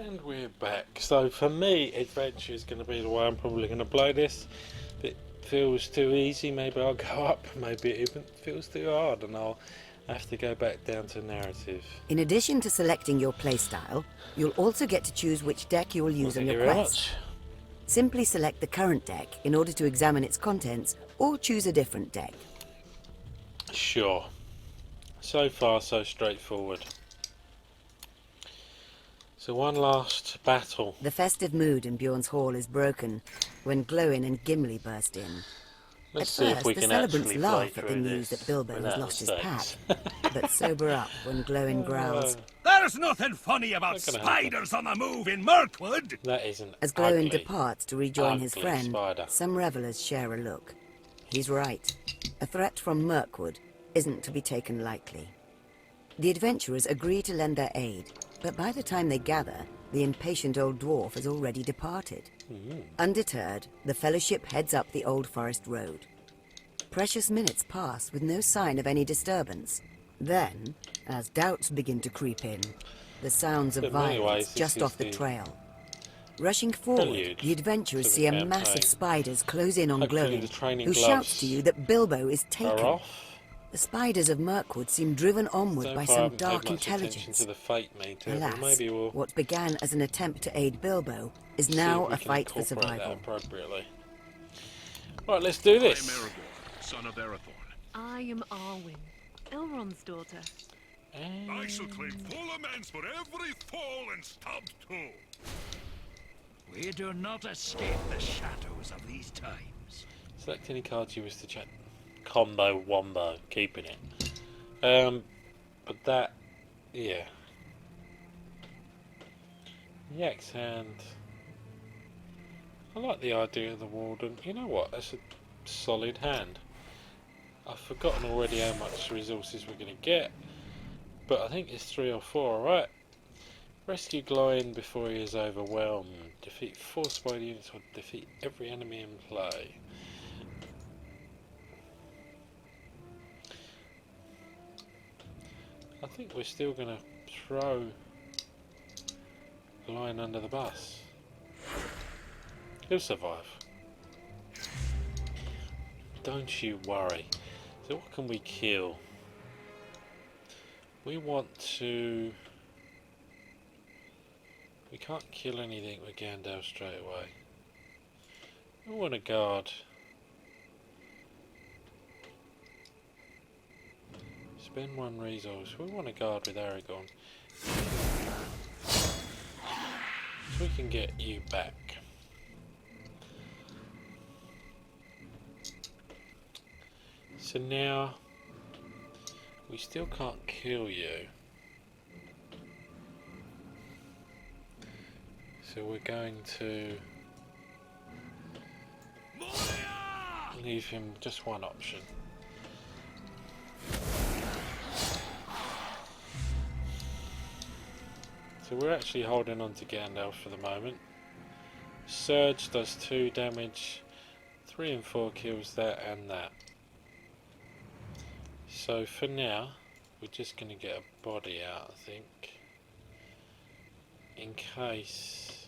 And we're back. So for me, adventure is going to be the way I'm probably going to play this. If it feels too easy, maybe I'll go up. Maybe it even feels too hard and I'll have to go back down to narrative. In addition to selecting your playstyle, you'll also get to choose which deck you will use on your quest. Simply select the current deck in order to examine its contents, or choose a different deck. Sure. So far, so straightforward. So one last battle. The festive mood in Bjorn's hall is broken when Glowin and Gimli burst in. Let's At see first, if we the can celebrants actually laugh play at the through news this that Bilbo has without lost his pack, mistakes. but sober up when Glowin growls. There's nothing funny about Not gonna spiders on the move in Mirkwood! That isn't As Glowin ugly. departs to rejoin his Ugly friend, spider. some revelers share a look. He's right. A threat from Mirkwood isn't to be taken lightly. The adventurers agree to lend their aid, but by the time they gather, the impatient old dwarf has already departed. Undeterred, the Fellowship heads up the Old Forest Road. Precious minutes pass with no sign of any disturbance. Then, as doubts begin to creep in, the sounds of In many violence ways, just this off is the the trail. Rushing forward, prelude the adventurers to the see a campaign. mass of spiders close in on Hopefully Glowin, the training who gloves shouts to you that Bilbo is are taken. off. The spiders of Mirkwood seem driven onward So by far I some haven't dark paid much attention intelligence. to the fate meter, Alas, but maybe we'll what began as an attempt to aid Bilbo is see now if we a can fight for incorporate that survival. appropriately. Right, let's do I am this. Aragorn, son of Arathorn. I am Arwen, Elrond's daughter. I shall claim full amends for every fall and stubbed toe. We do not escape the shadows of these times. Select any cards you wish to check. Combo wombo, keeping it. But that, yeah. Yak's hand. I like the idea of the Warden. You know what? That's a solid hand. I've forgotten already how much resources we're going to get, but I think it's 3 or 4, right? Rescue Glowin before he is overwhelmed. Defeat 4 spider units or defeat every enemy in play. I think we're still going to throw Glowin under the bus. He'll survive. Don't you worry. So what can we kill? We want to... We can't kill anything with Gandalf straight away. We want to guard. Spend 1 resource. We want to guard with Aragorn. So we can get you back. So now, we still can't kill you. So we're going to leave him just one option. So we're actually holding on to Gandalf for the moment. Surge does 2 damage, 3 and 4 kills that and that. So for now, we're just going to get a body out, I think, in case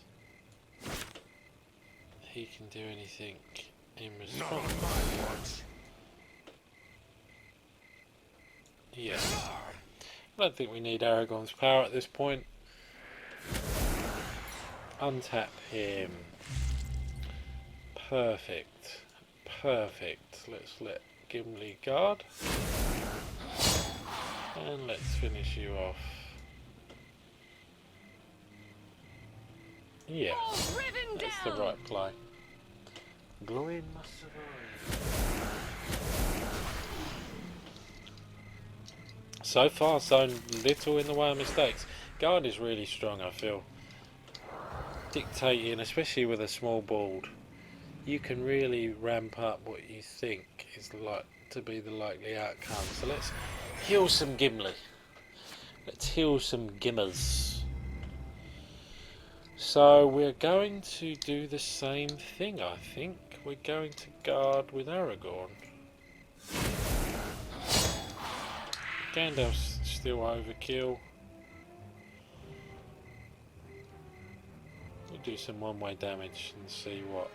he can do anything in response. Yeah, I don't think we need Aragorn's power at this point. Untap him. Perfect. Perfect. Let's let Gimli guard. And let's finish you off. Yeah, that's the right play. Glowin must survive. So far, so little in the way of mistakes. Guard is really strong, I feel. Dictating, especially with a small board, you can really ramp up what you think is like to be the likely outcome. So let's heal some Gimli. Let's heal some Gimmers. So we're going to do the same thing, I think. We're going to guard with Aragorn. Gandalf's still overkill. do some one-way damage and see what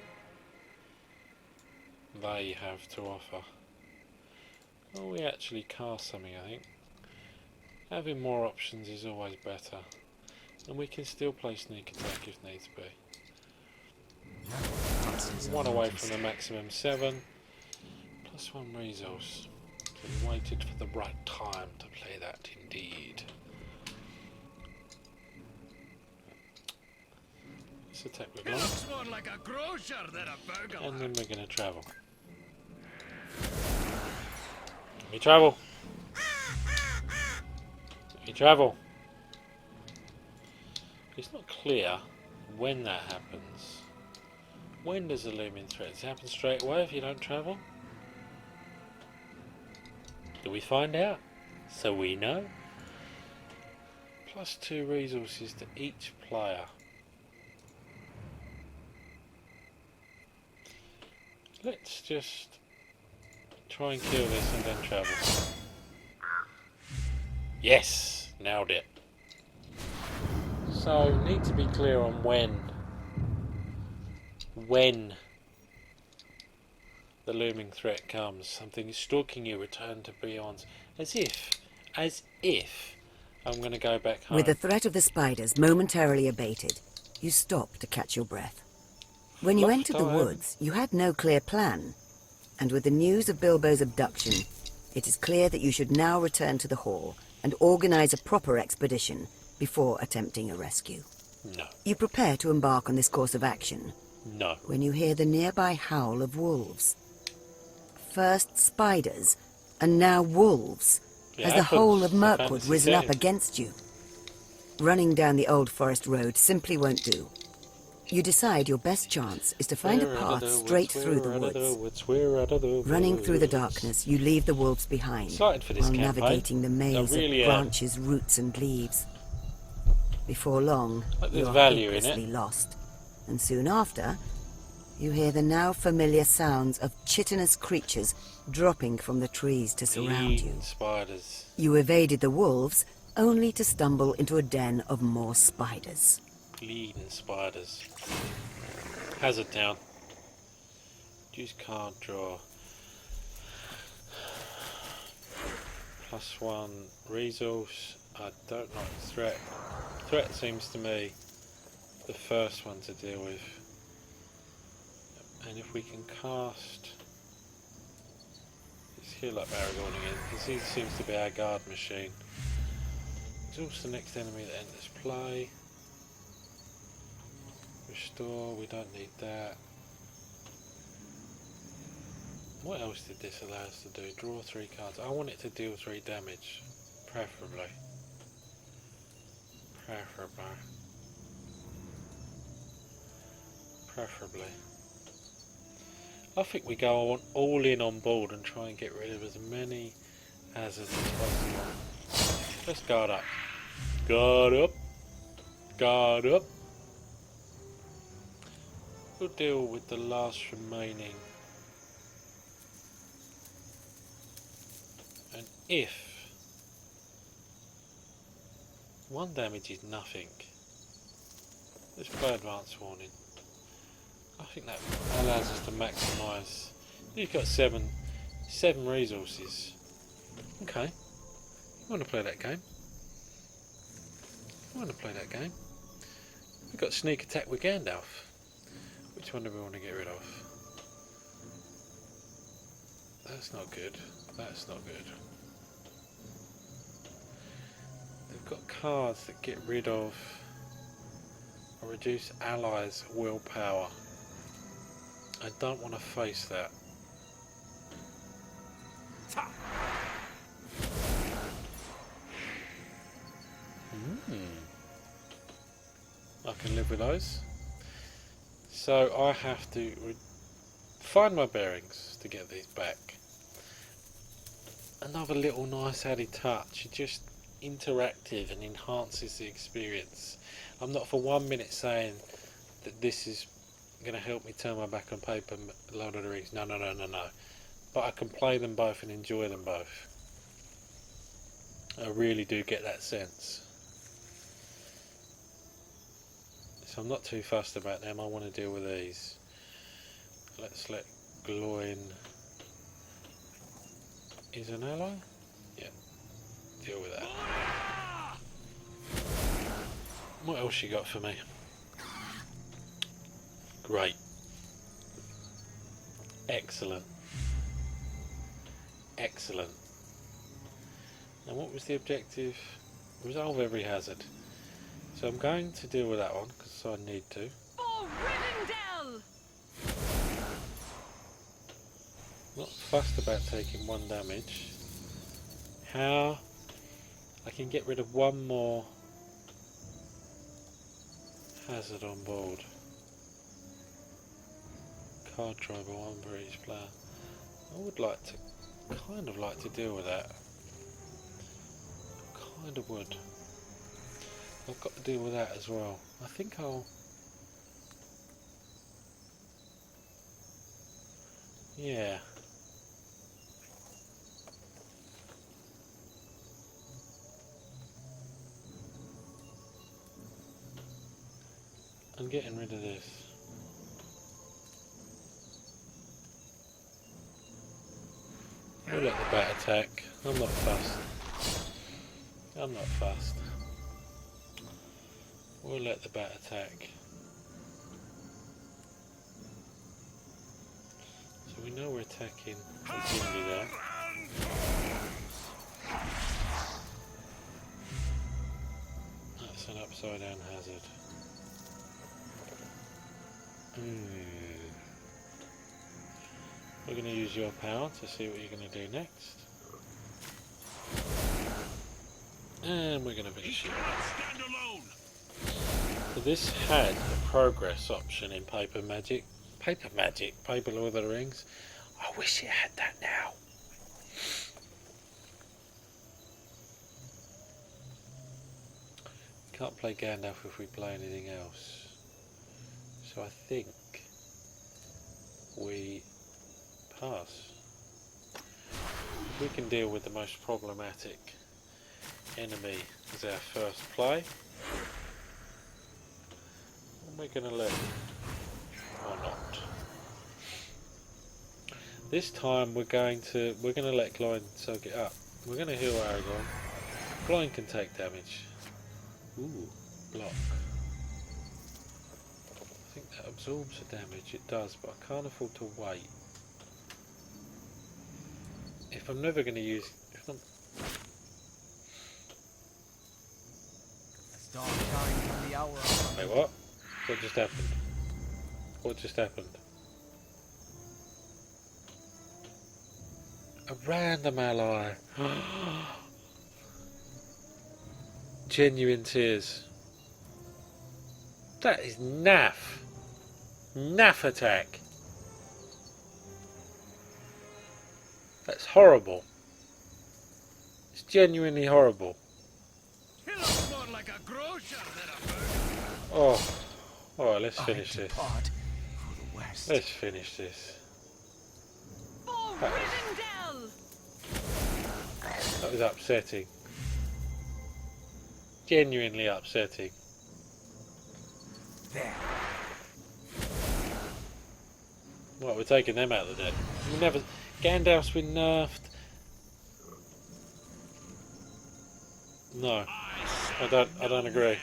they have to offer. Oh, we actually cast something, I think. Having more options is always better. And we can still play sneak attack if needs be. One away from the maximum 7. Plus 1 resource. So we waited for the right time to play that indeed. Let's attack with He light. looks more like a grocer than a burglar. And then we're going to travel. We travel. We travel. It's not clear when that happens. When does a looming threat? Does it happen straight away if you don't travel? Do we find out? So we know. Plus 2 resources to each player. Let's just try and kill this and then travel. Yes! Nailed it. So, need to be clear on when the looming threat comes. Something is stalking you, return to beyond. As if I'm going to go back home. With the threat of the spiders momentarily abated, you stop to catch your breath. When you entered the woods, you had no clear plan. And with the news of Bilbo's abduction, it is clear that you should now return to the hall and organize a proper expedition before attempting a rescue. No. You prepare to embark on this course of action No. when you hear the nearby howl of wolves. First spiders, and now wolves, as the whole of Mirkwood risen up against you. Running down the old forest road simply won't do. You decide your best chance is to find a path straight through the woods. Running through the darkness, you leave the wolves behind Excited for this while campaign. navigating the maze really of am. branches, roots and leaves. Before long, Like you there's are value in it. hopelessly lost. And soon after, you hear the now familiar sounds of chitinous creatures dropping from the trees to surround you. Eating spiders. You evaded the wolves, only to stumble into a den of more spiders. Bleeding spiders. Hazard down. Use card draw. Plus 1 resource. I don't like threat. Threat seems to me the first one to deal with. And if we can cast... Let's heal up Aragorn again, because he seems to be our guard machine. Exhaust the next enemy that enters play. Restore, we don't need that. What else did this allow us to do? Draw 3 cards. I want it to deal 3 damage, preferably. Preferably. I think we go on all in on board and try and get rid of as many hazards as possible. Let's guard up. Guard up. Guard up. We'll deal with the last remaining. And if 1 damage is nothing, let's play advance warning. I think that allows us to maximise. You've got seven resources. Okay. You want to play that game? We've got sneak attack with Gandalf. Which one do we want to get rid of? That's not good. That's not good. They've got cards that get rid of or reduce allies' willpower. I don't want to face that. I can live with those. So I have to find my bearings to get these back. Another little nice added touch. It just interactive and enhances the experience. I'm not for 1 minute saying that this is going to help me turn my back on paper and Lord of the Rings. No. But I can play them both and enjoy them both. I really do get that sense. Let's So I'm not too fussed about them. I want to deal with these. Let's let Gloin... is an ally? Yeah. Deal with that. What else you got for me? Great. Excellent. Excellent. Now what was the objective? Resolve every hazard. So I'm going to deal with that one because I need to. For Rivendell! Not fussed about taking 1 damage. How I can get rid of 1 more hazard on board. Card draw by 1 for each player. I would like to, kind of like to deal with that. Kind of would. I've got to deal with that as well. I think I'll... yeah. I'm getting rid of this. We'll let the bat attack. I'm not fussed. I'm not fussed. We'll let the bat attack. So we know we're attacking Gingy there. That's an upside down hazard. We're going to use your power to see what you're going to do next. And we're going to finish it. So this had a progress option in Paper Magic. Paper Lord of the Rings. I wish it had that now. Can't play Gandalf if we play anything else. So I think we pass. We can deal with the most problematic enemy as our first play. And we're going to let him, or not. This time we're going to let Gloin soak it up. We're going to heal Aragorn. Gloin can take damage. Ooh, block. I think that absorbs the damage. It does, but I can't afford to wait. If I'm never going to use... Wait, what? What just happened? What just happened? A random ally. Genuine tears. That is naff. Naff attack. That's horrible. It's genuinely horrible. He looks more like a grocer than a burger. Oh. Alright, let's finish this. For the West. Let's finish this. For Rivendell! That was upsetting. Genuinely upsetting. There. Well, we're taking them out of the deck. We never... Gandalf's been nerfed. No. I don't agree.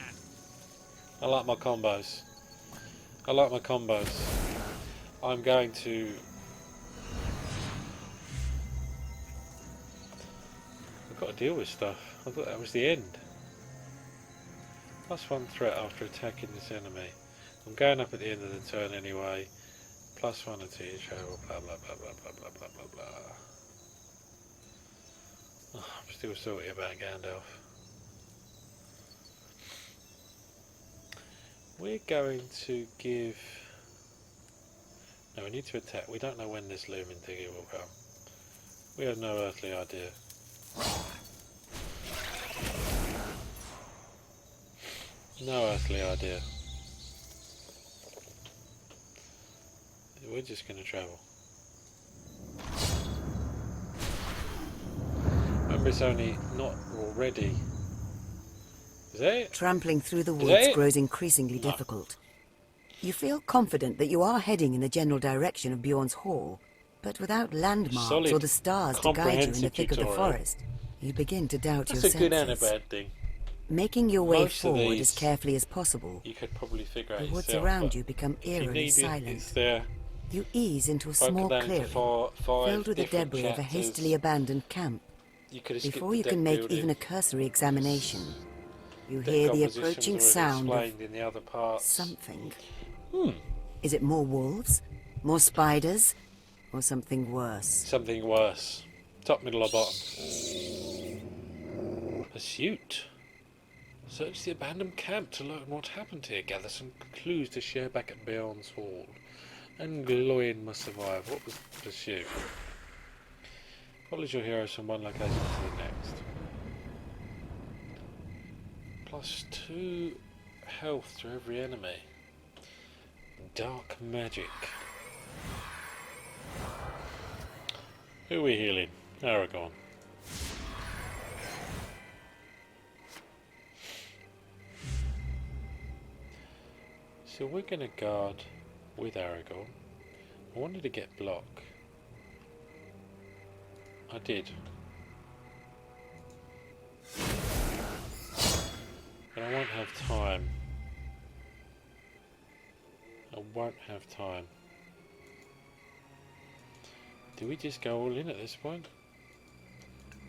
I like my combos. I like my combos. I'm going to... I've got to deal with stuff. I thought that was the end. +1 threat after attacking this enemy. I'm going up at the end of the turn anyway. +1 until you travel, blah blah blah blah blah blah blah blah blah. Oh, I'm still salty about Gandalf. We're going to give... No, we need to attack. We don't know when this looming thingy will come. We have no earthly idea. No earthly idea. We're just going to travel. Remember, it's only not already. Is that it? Trampling through the that woods it? grows increasingly No. difficult. You feel confident that you are heading in the general direction of Bjorn's Hall, but without landmarks Solid, or the stars to guide you in the comprehensive thick of the tutorial. forest, you begin to doubt That's your a good and a senses. bad thing. Making your way Most of forward these as carefully as possible, you could probably figure out the woods yourself, around but you become if you eerily need it, silent. it's there. You ease into a Broken small down into clearing, five filled with the different debris of a chapters. hastily abandoned camp. You could have skipped Before the you deck can make building. even a cursory examination, you Deck hear the composition was approaching already sound of explained in the other parts. something. Hmm. Is it more wolves, more spiders, or something worse? Something worse. Top, middle, or bottom. Pursuit. Search the abandoned camp to learn what happened here. Gather some clues to share back at Bjorn's Hall. And Gloin must survive. What was pursuit? Follows your heroes from one location to the next. +2 health to every enemy. Dark magic. Who are we healing? Aragorn. So we're going to guard with Aragorn. I wanted to get block. I did. But I won't have time. I won't have time. Do we just go all in at this point?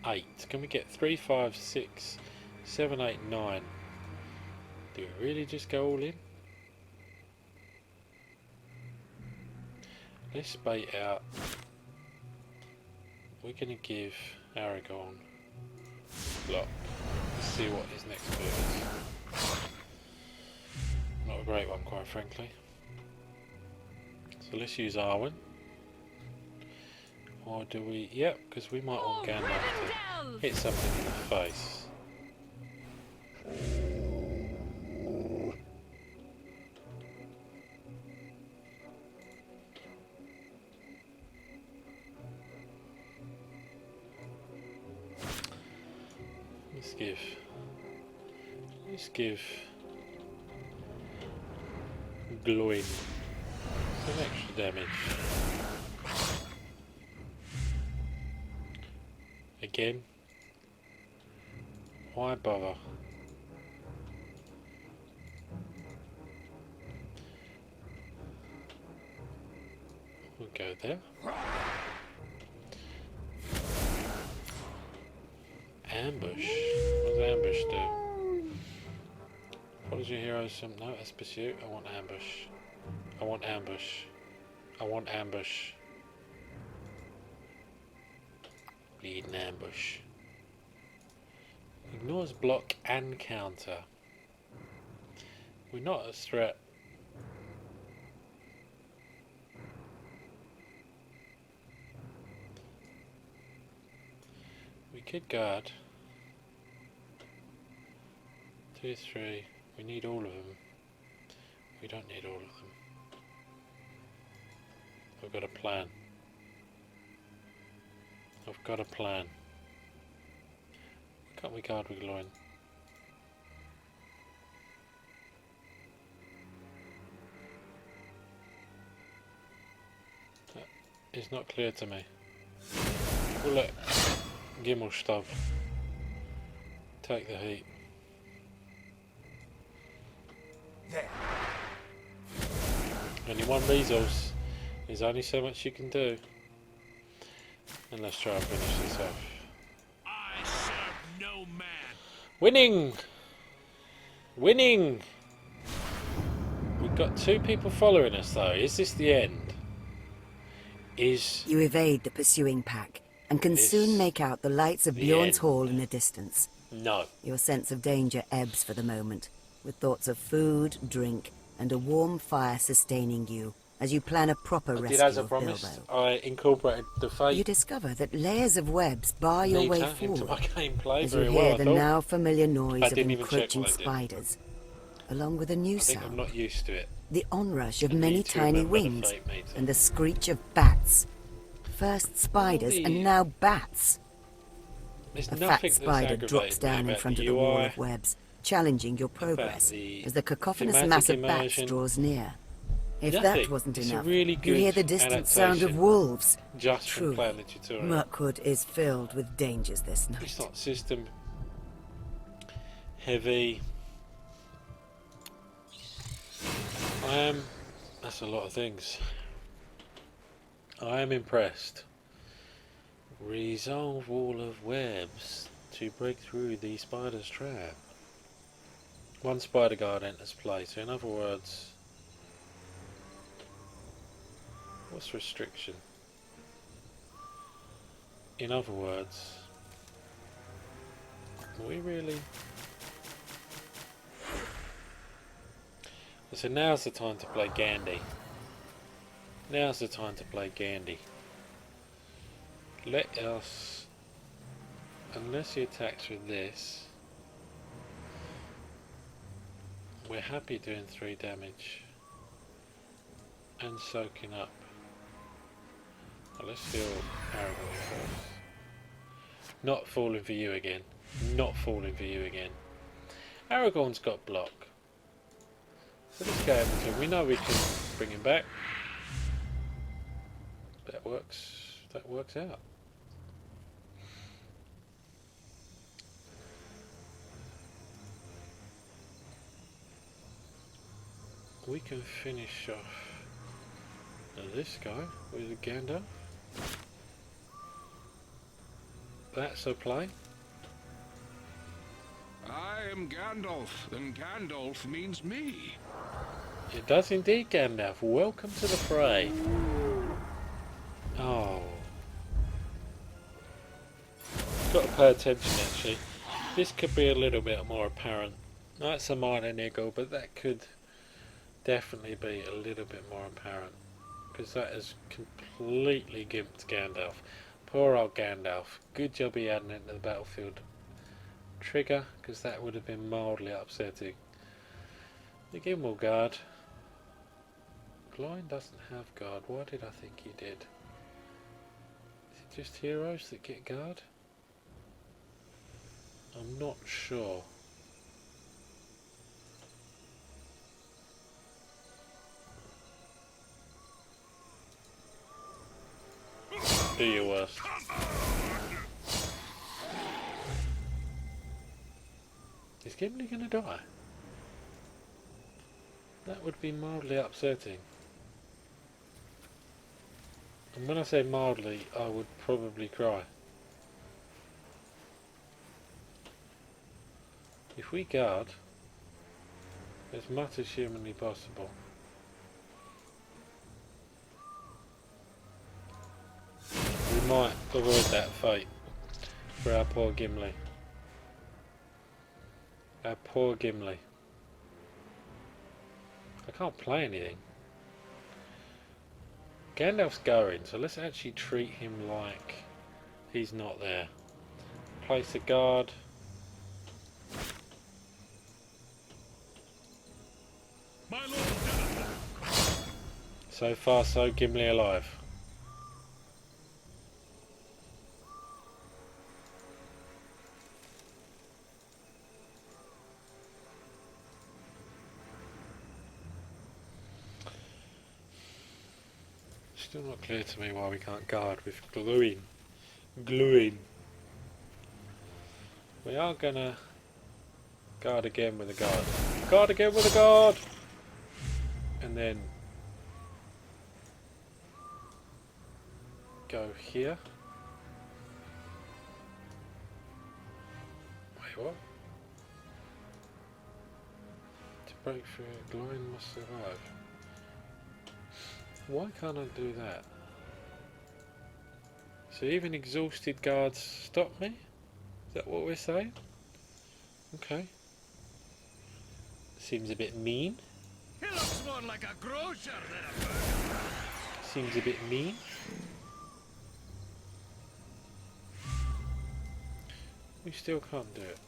8. Can we get 3, 5, 6, 7, 8, 9? Do we really just go all in? Let's bait out. We're going to give Aragorn block. Let's see what his next move is. Not a great one, quite frankly. So let's use Arwen. Or do we... Yep, because we might want Gandalf to hit something in the face. Let's give Gloin some extra damage. Again, why bother? We'll go there. Ambush. What does ambush do? Follows your heroes some... No, that's pursuit. I want ambush. I want ambush. I want ambush. Bleed an ambush. Ignores block and counter. We're not a threat. We could guard. 2, 3. We need all of them. We don't need all of them. I've got a plan. I've got a plan. Can't we guard with Gloin? That is not clear to me. We'll let Gimelstav take the heat. There. Only one resource. There's only so much you can do. And let's try and finish this off. I serve no man. Winning! Winning! We've got 2 people following us though. Is this the end? Is You evade the pursuing pack and can This soon make out the lights of the Bjorn's end? Hall in the distance. no. Your sense of danger ebbs for the moment, with thoughts of food, drink, and a warm fire sustaining you as you plan a proper I did rescue as I of promised. Bilbo. I incorporated the You fate discover that layers of webs bar your way meter into my forward gameplay as you very hear well. I the thought. now familiar noise I of didn't even check encroaching what I did. spiders, along with a new I think I'm sound, not used to it. the onrush of I many need to tiny remember the wings fate meter. and the screech of bats. First spiders the- and now bats. There's A nothing fat that's spider drops aggravated me down in about front the of the wall UI. of webs, challenging your progress the as the cacophonous thematic mass of bats immersion. draws near. If Nothing. that wasn't It's a enough, really you good hear the distant sound of adaptation wolves. just from Truly, playing the tutorial. Mirkwood is filled with dangers this night. It's not system heavy. That's a lot of things. I am impressed. Resolve wall of webs to break through the spider's trap. One spider guard enters play. So in other words, what's restriction? In other words, we really... So now's the time to play Gandhi. Now's the time to play Gandhi. Let us, unless he attacks with this, we're happy doing 3 damage and soaking up. Well, let's steal Aragorn first. Not falling for you again. Not falling for you again. Aragorn's got block. So let's go over to him. We know we can bring him back. That works out. We can finish off this guy with a Gandalf. That's a play. I am Gandalf, and Gandalf means me. It does indeed, Gandalf. Welcome to the fray. Oh. Got to pay attention actually. This could be a little bit more apparent. That's a minor niggle, but that could definitely be a little bit more apparent. Because that has completely gimped Gandalf. Poor old Gandalf. Good job he hadn't entered the battlefield. Trigger, because that would have been mildly upsetting. The Gimble guard. Glowing doesn't have guard. Why did I think he did? Is it just heroes that get guard? I'm not sure. Do your worst. Is Gimli gonna die? That would be mildly upsetting. And when I say mildly, I would probably cry. If we guard as much as humanly possible, we might avoid that fate for our poor Gimli. Our poor Gimli. I can't play anything. Gandalf's going, so let's actually treat him like he's not there. Place a guard. My Lord Denethor. So far, so Gimli alive. Still not clear to me why we can't guard with gluing. Gluing. We are gonna guard again with a guard. Guard again with a guard! And then go here. Wait, what? To break through, glowing must survive. Why can't I do that? So even exhausted guards stop me? Is that what we're saying? Okay. Seems a bit mean. He looks more like a grocer than a burglar. Seems a bit mean. We still can't do it.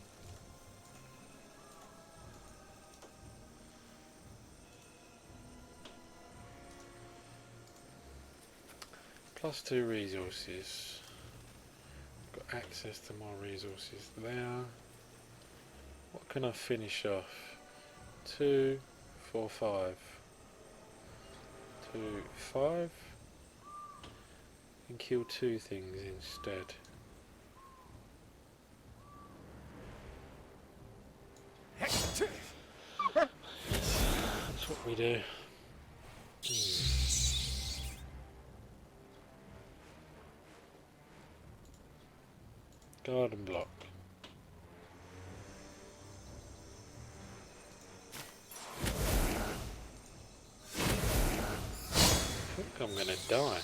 +2 resources. Got access to more resources there. What can I finish off? 2, 4, 5. to 5 and kill 2 things instead. That's what we do. Garden block. I think I'm gonna die.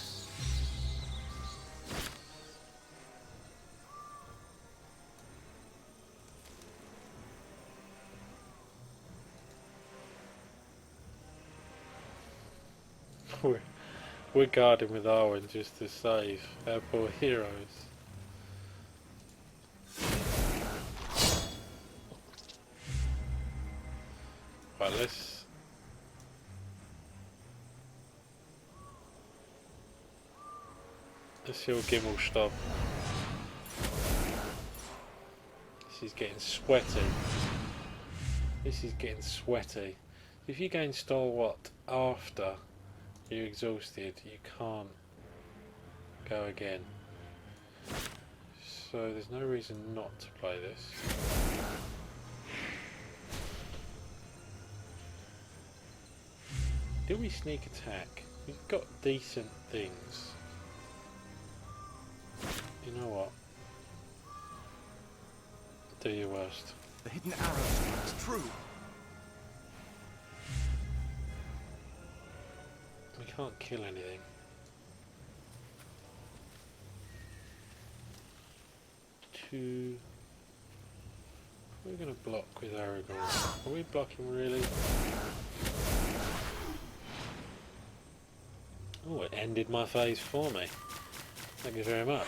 We're guarding with Arwen just to save our poor heroes. Right, let's heal Gimelstob. This is getting sweaty. This is getting sweaty. If you gain Stalwart after you're exhausted, you can't go again. So there's no reason not to play this. Do we sneak attack? We've got decent things. You know what? Do your worst. The hidden arrow strikes true. We can't kill anything. We're going to block with Aragorn. Are we blocking really? Oh, it ended my phase for me. Thank you very much.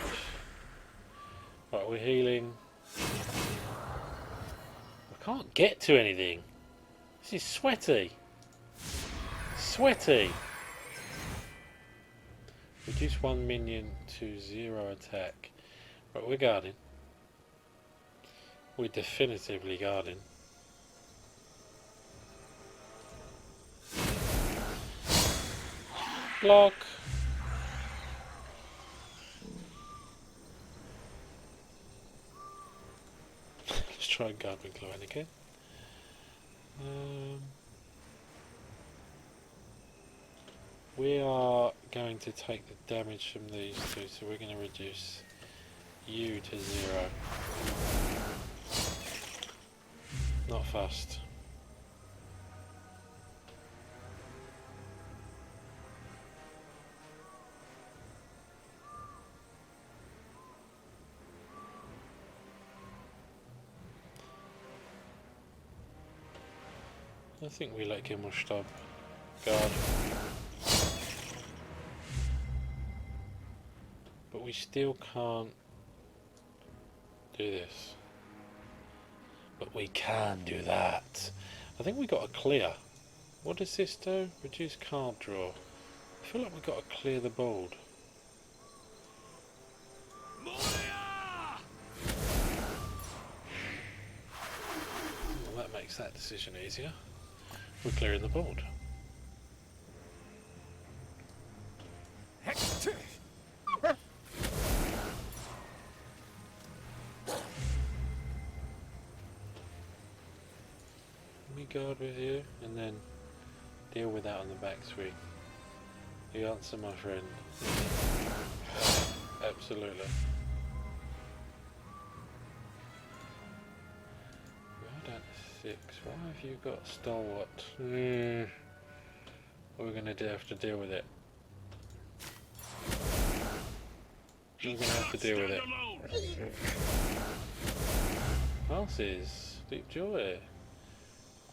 Right, we're healing. I can't get to anything. This is sweaty. Sweaty. Reduce 1 minion to 0 attack. Right, we're guarding. We're definitively guarding. Block. Let's try and guard with Glowing again. We are going to take the damage from these two, so we're going to reduce you to 0. Not fast. I think we let Gimelstob guard. But we still can't do this. But we can do that. I think we got to clear. What does this do? Reduce card draw. I feel like we've got to clear the board. Well, that makes that decision easier. We're clearing the board. Guard with you and then deal with that on the back swing. The answer, my friend. Absolutely. We're down to 6. Why have you got Stalwart? We're going to have to deal with it. We're going to have to deal with it. Passes. Deep Joy.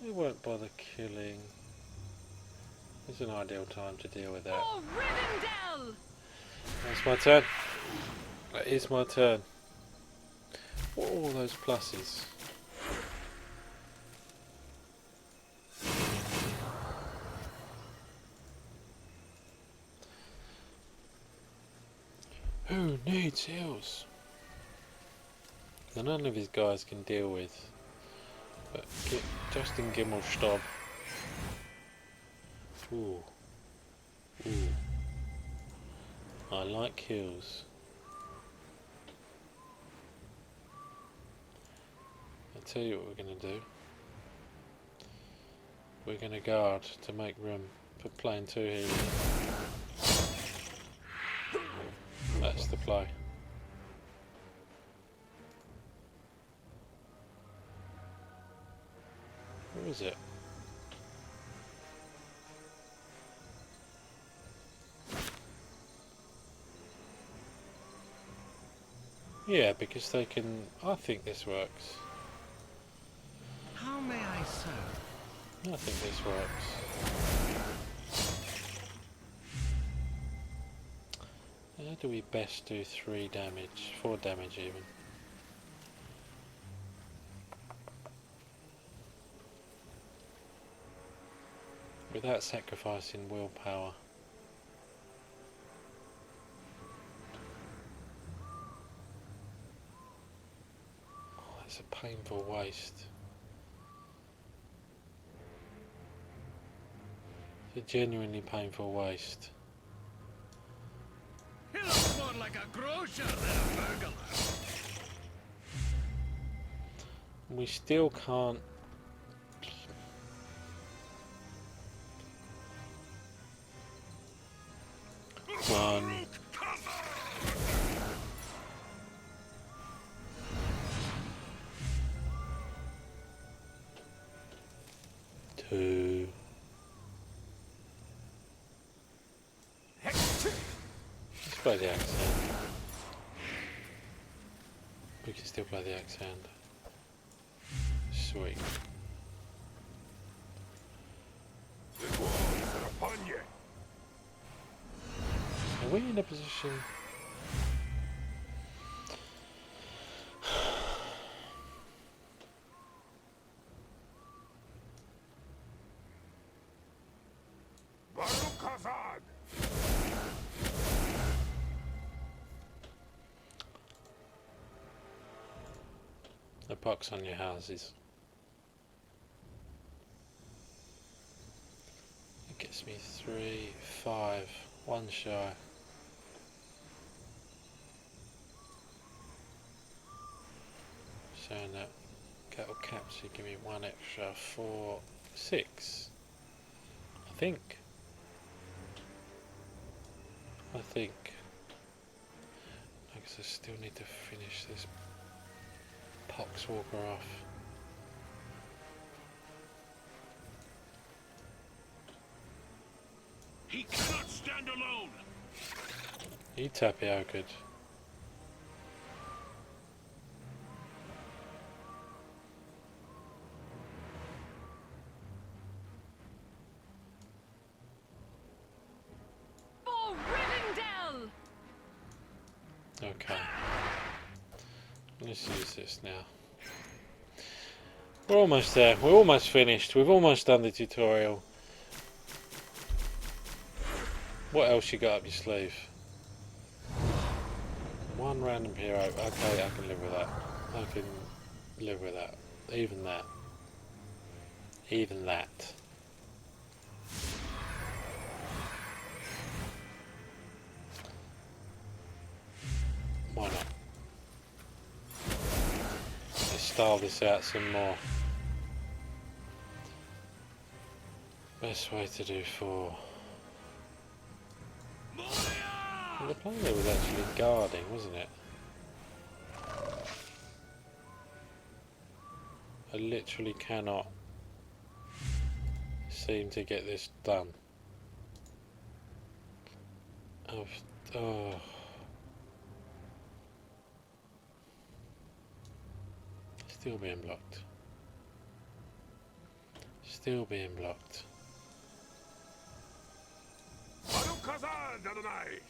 We won't bother killing. It's an ideal time to deal with that. For Rivendell! That's my turn. That is my turn. What are all those pluses? Who needs heals? None of his guys can deal with. But Justin Gimelstob. Ooh. Ooh. I like hills. I'll tell you what we're going to do. We're going to guard to make room for plane 2 healing. That's the play. Where is it? Yeah, because they can... I think this works. How may I serve? I think this works. How do we best do 3 damage? 4 damage even. Without sacrificing willpower. Oh, that's a painful waste. It's a genuinely painful waste. He looks more like a grocer than a burglar. We still can't... One, 2. Let's play the axe hand. We can still play the axe hand. Sweet. The dwarves are upon you. Are we in a position... Barukazad! A pox on your houses. It gets me 3, 5, 1 shy. Showing that cattle capture give me 1 extra, 4, 6. I think. Because I still need to finish this poxwalker off. He cannot stand alone! You tapioca. For Rivendell! Okay. Let's use this now. We're almost there. We're almost finished. We've almost done the tutorial. What else you got up your sleeve? 1 random hero. Okay, I can live with that. I can live with that. Even that. Even that. Why not? Let's style this out some more. Best way to do 4. Well, the plan there was actually guarding, wasn't it? I literally cannot seem to get this done. Oh. Still being blocked. Still being blocked. Barukazad, Adonai!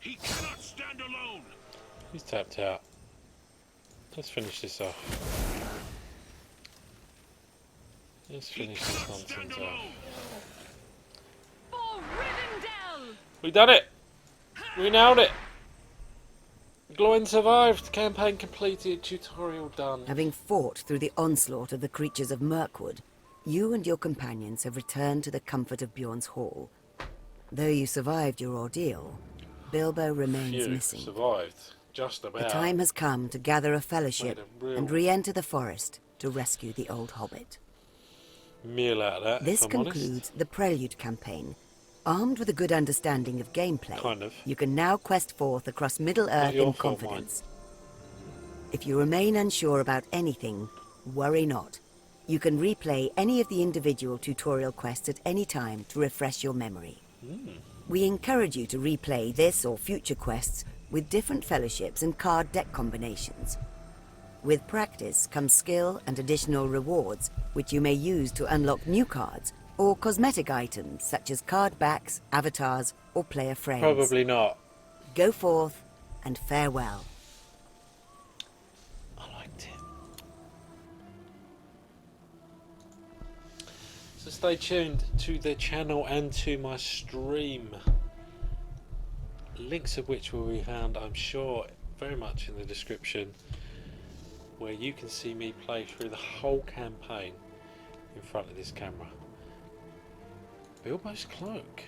He cannot stand alone! He's tapped out. Let's finish this off. Let's He finish this cannot stand nonsense alone! off. For Rivendell! We done it! We nailed it! Gloin survived! Campaign completed, tutorial done. Having fought through the onslaught of the creatures of Mirkwood, you and your companions have returned to the comfort of Bjorn's Hall. Though you survived your ordeal, Bilbo remains Phew, missing. survived. Just The about. time has come to gather a fellowship Made a real and re-enter the forest to rescue the old hobbit. meal out of that, This if I'm concludes honest. the Prelude campaign. Armed with a good understanding of gameplay, Kind of. you can now quest forth across Middle-earth your in fault, mine. confidence. If you remain unsure about anything, worry not. You can replay any of the individual tutorial quests at any time to refresh your memory. We encourage you to replay this or future quests with different fellowships and card deck combinations. With practice comes skill and additional rewards, which you may use to unlock new cards or cosmetic items such as card backs, avatars, or player frames. Probably not. Go forth and farewell. I liked it. So stay tuned to the channel and to my stream. Links of which will be found, I'm sure, very much in the description, where you can see me play through the whole campaign in front of this camera. Bilbo's cloak.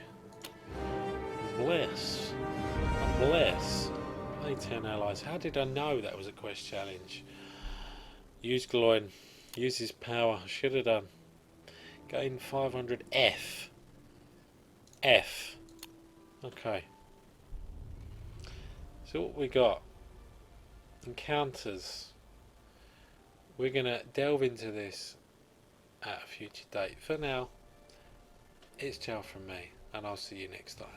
Bless. Bless. Play 10 allies. How did I know that was a quest challenge? Use Gloin. Use his power. Should have done. Gain 500 F. F. Okay. So what we got? Encounters. We're going to delve into this at a future date. For now, it's ciao from me, and I'll see you next time.